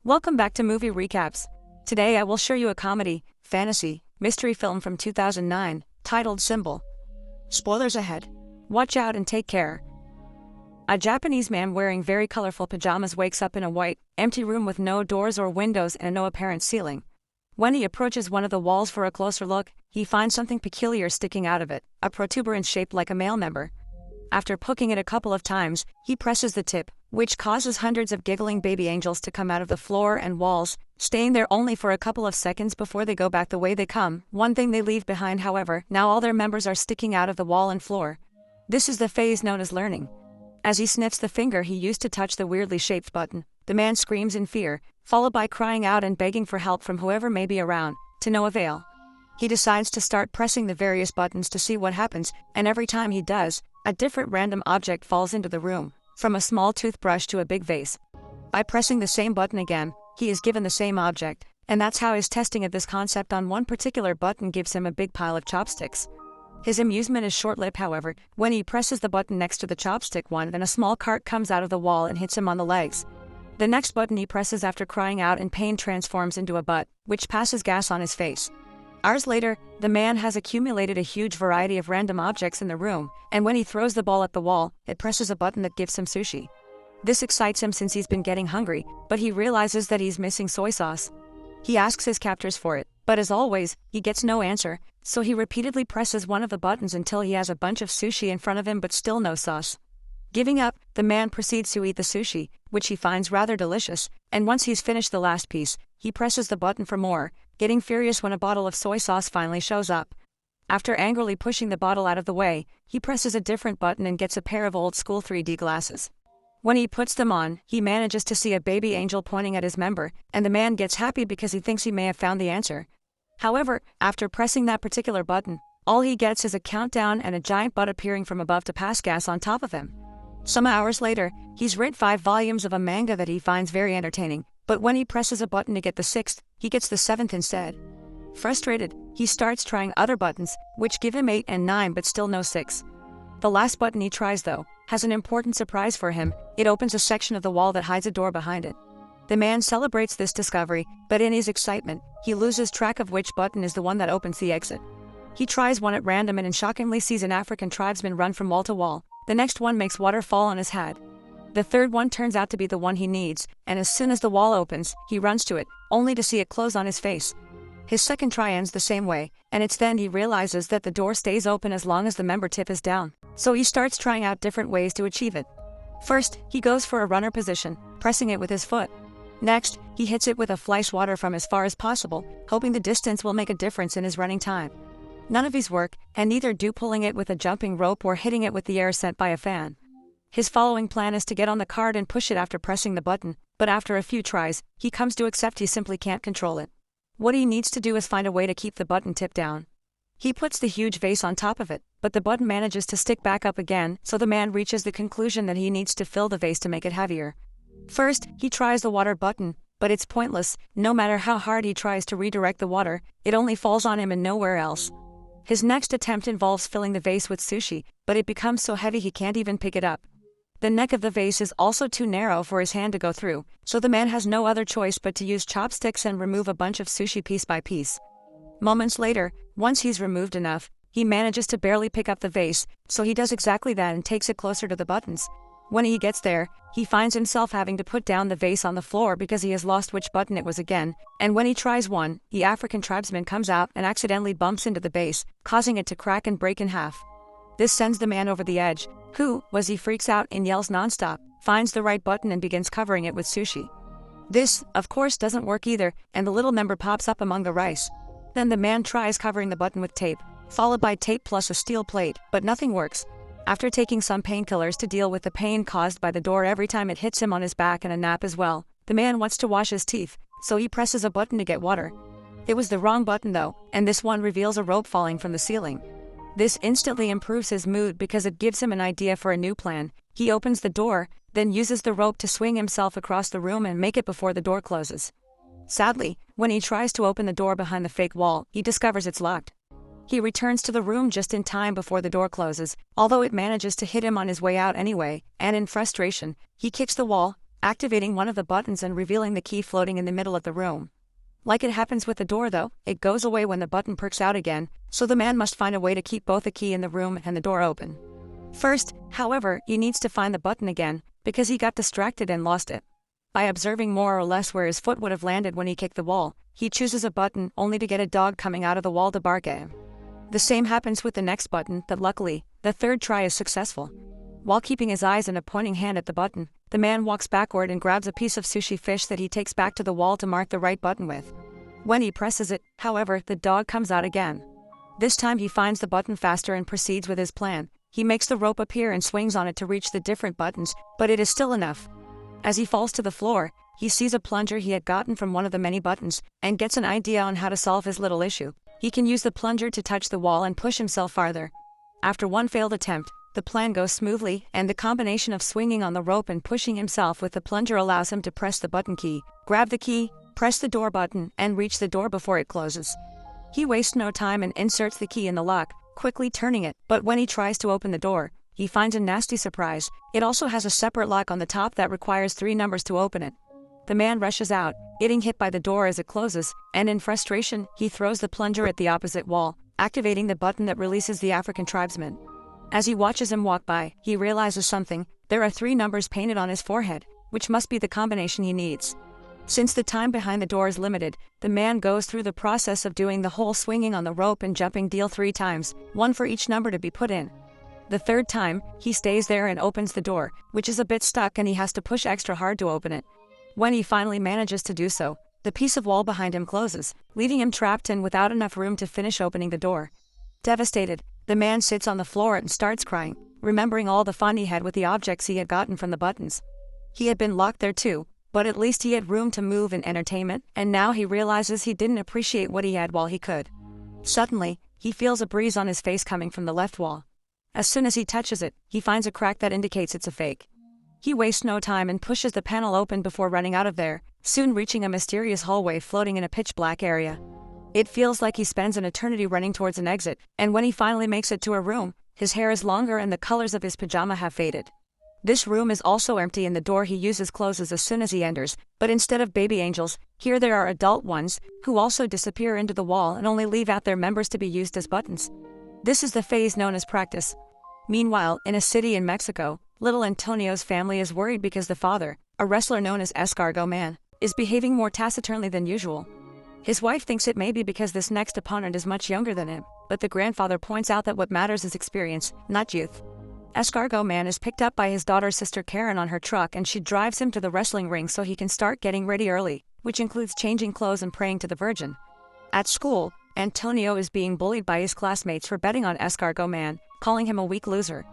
Welcome back to Movie Recaps. Today I will show you a comedy, fantasy, mystery film from 2009, titled Symbol. Spoilers ahead. Watch out and take care. A Japanese man wearing very colorful pajamas wakes up in a white, empty room with no doors or windows and no apparent ceiling. When he approaches one of the walls for a closer look, he finds something peculiar sticking out of it, a protuberance shaped like a male member. After poking it a couple of times, he presses the tip, which causes hundreds of giggling baby angels to come out of the floor and walls, staying there only for a couple of seconds before they go back the way they come. One thing they leave behind, however, now all their members are sticking out of the wall and floor. This is the phase known as learning. As he sniffs the finger he used to touch the weirdly shaped button, the man screams in fear, followed by crying out and begging for help from whoever may be around, to no avail. He decides to start pressing the various buttons to see what happens, and every time he does, a different random object falls into the room, from a small toothbrush to a big vase. By pressing the same button again, he is given the same object, and that's how his testing of this concept on one particular button gives him a big pile of chopsticks. His amusement is short-lived, however, when he presses the button next to the chopstick one, then a small cart comes out of the wall and hits him on the legs. The next button he presses after crying out in pain transforms into a butt, which passes gas on his face. Hours later, the man has accumulated a huge variety of random objects in the room, and when he throws the ball at the wall, it presses a button that gives him sushi. This excites him since he's been getting hungry, but he realizes that he's missing soy sauce. He asks his captors for it, but as always, he gets no answer, so he repeatedly presses one of the buttons until he has a bunch of sushi in front of him but still no sauce. Giving up, the man proceeds to eat the sushi, which he finds rather delicious, and once he's finished the last piece, he presses the button for more, getting furious when a bottle of soy sauce finally shows up. After angrily pushing the bottle out of the way, he presses a different button and gets a pair of old-school 3D glasses. When he puts them on, he manages to see a baby angel pointing at his member, and the man gets happy because he thinks he may have found the answer. However, after pressing that particular button, all he gets is a countdown and a giant butt appearing from above to pass gas on top of him. Some hours later, he's read 5 volumes of a manga that he finds very entertaining, but when he presses a button to get the 6th, he gets the 7th instead. Frustrated, he starts trying other buttons, which give him 8 and 9 but still no 6. The last button he tries, though, has an important surprise for him. It opens a section of the wall that hides a door behind it. The man celebrates this discovery, but in his excitement, he loses track of which button is the one that opens the exit. He tries one at random and shockingly sees an African tribesman run from wall to wall. The next one makes water fall on his head. The third one turns out to be the one he needs, and as soon as the wall opens, he runs to it, only to see it close on his face. His second try ends the same way, and it's then he realizes that the door stays open as long as the member tip is down. So he starts trying out different ways to achieve it. First, he goes for a runner position, pressing it with his foot. Next, he hits it with a Fleischwater from as far as possible, hoping the distance will make a difference in his running time. None of these work, and neither do pulling it with a jumping rope or hitting it with the air sent by a fan. His following plan is to get on the cart and push it after pressing the button, but after a few tries, he comes to accept he simply can't control it. What he needs to do is find a way to keep the button tipped down. He puts the huge vase on top of it, but the button manages to stick back up again, so the man reaches the conclusion that he needs to fill the vase to make it heavier. First, he tries the water button, but it's pointless. No matter how hard he tries to redirect the water, it only falls on him and nowhere else. His next attempt involves filling the vase with sushi, but it becomes so heavy he can't even pick it up. The neck of the vase is also too narrow for his hand to go through, so the man has no other choice but to use chopsticks and remove a bunch of sushi piece by piece. Moments later, once he's removed enough, he manages to barely pick up the vase, so he does exactly that and takes it closer to the buttons. When he gets there, he finds himself having to put down the vase on the floor because he has lost which button it was again, and when he tries one, the African tribesman comes out and accidentally bumps into the base, causing it to crack and break in half. This sends the man over the edge, who, as he freaks out and yells nonstop, finds the right button and begins covering it with sushi. This, of course, doesn't work either, and the little member pops up among the rice. Then the man tries covering the button with tape, followed by tape plus a steel plate, but nothing works. After taking some painkillers to deal with the pain caused by the door every time it hits him on his back and a nap as well, the man wants to wash his teeth, so he presses a button to get water. It was the wrong button though, and this one reveals a rope falling from the ceiling. This instantly improves his mood because it gives him an idea for a new plan. He opens the door, then uses the rope to swing himself across the room and make it before the door closes. Sadly, when he tries to open the door behind the fake wall, he discovers it's locked. He returns to the room just in time before the door closes, although it manages to hit him on his way out anyway, and in frustration, he kicks the wall, activating one of the buttons and revealing the key floating in the middle of the room. Like it happens with the door though, it goes away when the button perks out again, so the man must find a way to keep both the key in the room and the door open. First, however, he needs to find the button again, because he got distracted and lost it. By observing more or less where his foot would have landed when he kicked the wall, he chooses a button only to get a dog coming out of the wall to bark at him. The same happens with the next button, but luckily, the third try is successful. While keeping his eyes and a pointing hand at the button, the man walks backward and grabs a piece of sushi fish that he takes back to the wall to mark the right button with. When he presses it, however, the dog comes out again. This time he finds the button faster and proceeds with his plan. He makes the rope appear and swings on it to reach the different buttons, but it is still enough. As he falls to the floor, he sees a plunger he had gotten from one of the many buttons, and gets an idea on how to solve his little issue. He can use the plunger to touch the wall and push himself farther. After one failed attempt, the plan goes smoothly, and the combination of swinging on the rope and pushing himself with the plunger allows him to press the button key, grab the key, press the door button, and reach the door before it closes. He wastes no time and inserts the key in the lock, quickly turning it, but when he tries to open the door, he finds a nasty surprise. It also has a separate lock on the top that requires 3 numbers to open it. The man rushes out, getting hit by the door as it closes, and in frustration, he throws the plunger at the opposite wall, activating the button that releases the African tribesman. As he watches him walk by, he realizes something. There are 3 numbers painted on his forehead, which must be the combination he needs. Since the time behind the door is limited, the man goes through the process of doing the whole swinging on the rope and jumping deal 3 times, 1 for each number to be put in. The 3rd time, he stays there and opens the door, which is a bit stuck and he has to push extra hard to open it. When he finally manages to do so, the piece of wall behind him closes, leaving him trapped and without enough room to finish opening the door. Devastated, the man sits on the floor and starts crying, remembering all the fun he had with the objects he had gotten from the buttons. He had been locked there too, but at least he had room to move and entertainment, and now he realizes he didn't appreciate what he had while he could. Suddenly, he feels a breeze on his face coming from the left wall. As soon as he touches it, he finds a crack that indicates it's a fake. He wastes no time and pushes the panel open before running out of there, soon reaching a mysterious hallway floating in a pitch-black area. It feels like he spends an eternity running towards an exit, and when he finally makes it to a room, his hair is longer and the colors of his pajama have faded. This room is also empty and the door he uses closes as soon as he enters, but instead of baby angels, here there are adult ones, who also disappear into the wall and only leave out their members to be used as buttons. This is the phase known as practice. Meanwhile, in a city in Mexico, little Antonio's family is worried because the father, a wrestler known as Escargot Man, is behaving more taciturnly than usual. His wife thinks it may be because this next opponent is much younger than him, but the grandfather points out that what matters is experience, not youth. Escargot Man is picked up by his daughter's sister Karen on her truck and she drives him to the wrestling ring so he can start getting ready early, which includes changing clothes and praying to the Virgin. At school, Antonio is being bullied by his classmates for betting on Escargot Man, calling him a weak loser.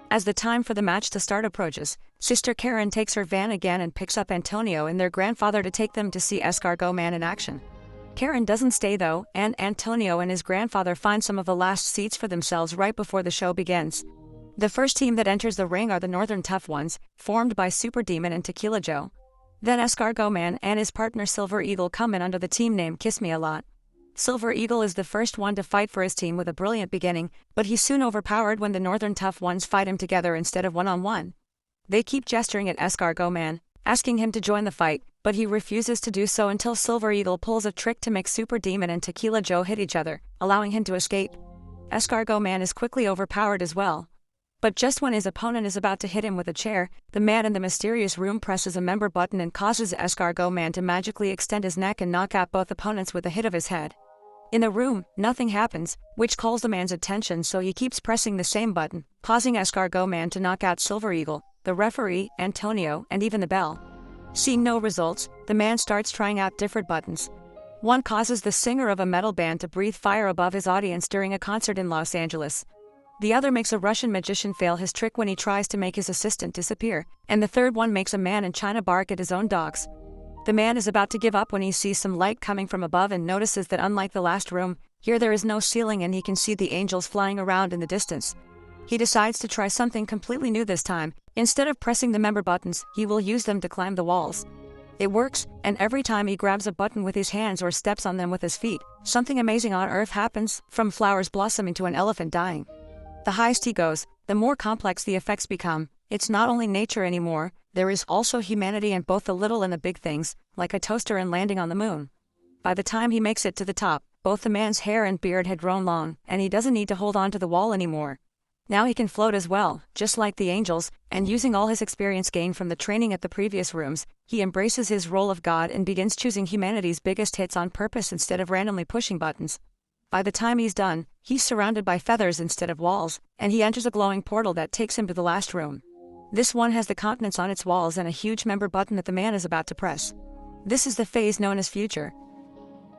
As the time for the match to start approaches, Sister Karen takes her van again and picks up Antonio and their grandfather to take them to see Escargot Man in action. Karen doesn't stay though, and Antonio and his grandfather find some of the last seats for themselves right before the show begins. The first team that enters the ring are the Northern Tough Ones, formed by Super Demon and Tequila Joe. Then Escargot Man and his partner Silver Eagle come in under the team name Kiss Me A Lot. Silver Eagle is the first one to fight for his team with a brilliant beginning, but he's soon overpowered when the Northern Tough Ones fight him together instead of one-on-one. They keep gesturing at Escargot Man, asking him to join the fight, but he refuses to do so until Silver Eagle pulls a trick to make Super Demon and Tequila Joe hit each other, allowing him to escape. Escargot Man is quickly overpowered as well. But just when his opponent is about to hit him with a chair, the man in the mysterious room presses a member button and causes Escargot Man to magically extend his neck and knock out both opponents with a hit of his head. In the room, nothing happens, which calls the man's attention, so he keeps pressing the same button, causing Escargot Man to knock out Silver Eagle, the referee, Antonio, and even the bell. Seeing no results, the man starts trying out different buttons. One causes the singer of a metal band to breathe fire above his audience during a concert in Los Angeles. The other makes a Russian magician fail his trick when he tries to make his assistant disappear, and the third one makes a man in China bark at his own dogs. The man is about to give up when he sees some light coming from above and notices that unlike the last room, here there is no ceiling and he can see the angels flying around in the distance. He decides to try something completely new this time. Instead of pressing the member buttons, he will use them to climb the walls. It works, and every time he grabs a button with his hands or steps on them with his feet, something amazing on Earth happens, from flowers blossoming to an elephant dying. The highest he goes, the more complex the effects become. It's not only nature anymore, There is also humanity in both the little and the big things, like a toaster and landing on the moon. By the time he makes it to the top, both the man's hair and beard had grown long, and he doesn't need to hold on to the wall anymore. Now he can float as well, just like the angels, and using all his experience gained from the training at the previous rooms, he embraces his role of God and begins choosing humanity's biggest hits on purpose instead of randomly pushing buttons. By the time he's done, he's surrounded by feathers instead of walls, and he enters a glowing portal that takes him to the last room. This one has the continents on its walls and a huge member button that the man is about to press. This is the phase known as future.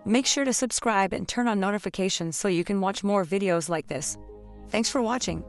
Make sure to subscribe and turn on notifications so you can watch more videos like this. Thanks for watching.